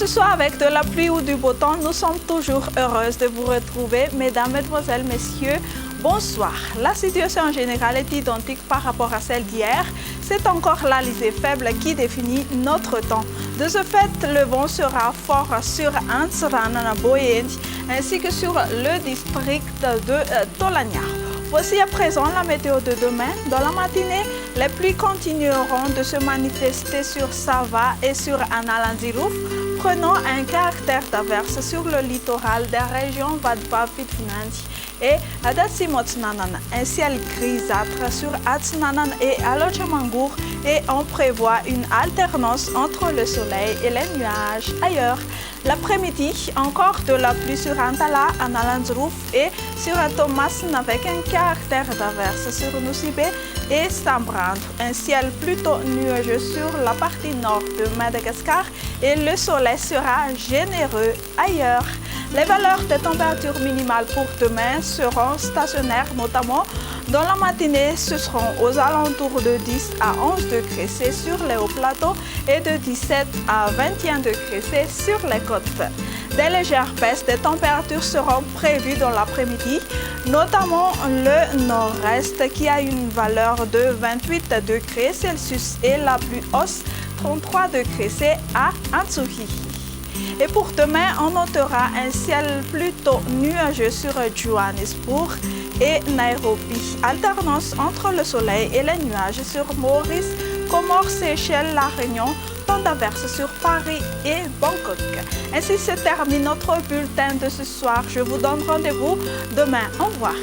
ce soit avec de la pluie ou du beau temps, nous sommes toujours heureuses de vous retrouver. Mesdames, Mesdemoiselles, Messieurs, bonsoir. La situation générale est identique par rapport à celle d'hier. C'est encore la lisée faible qui définit notre temps. De ce fait, le vent sera fort sur Antsranana Boyendi ainsi que sur le district de Tolagna. Voici à présent la météo de demain. Dans la matinée, les pluies continueront de se manifester sur Sava et sur Analandirouf, prenant un caractère d'averse sur le littoral des régions Vadva-Pitfinandi et Adatsimotsnanan. Un ciel grisâtre sur Atsnanan et Alochamangour et on prévoit une alternance entre le soleil et les nuages ailleurs. L'après-midi, encore de la pluie sur Antala, Analandirouf et sur Thomasin avec un caractère d'averse sur Nusibe et Sambrand. Un ciel plutôt nuageux sur la partie nord de Madagascar et le soleil sera généreux ailleurs. Les valeurs de température minimale pour demain seront stationnaires, notamment dans la matinée, ce seront aux alentours de 10 à 11 degrés C sur les hauts plateaux et de 17 à 21 degrés C sur les côtes. Des légères baisses de températures seront prévues dans l'après-midi, notamment le nord-est qui a une valeur de 28 degrés Celsius et la plus haute 33 degrés C à Antsuhi. Et pour demain, on notera un ciel plutôt nuageux sur Johannesburg et Nairobi. Alternance entre le soleil et les nuages sur Maurice, Comores, Seychelles, La Réunion, temps d'averse sur Paris et Bangkok. Ainsi se termine notre bulletin de ce soir. Je vous donne rendez-vous demain. Au revoir.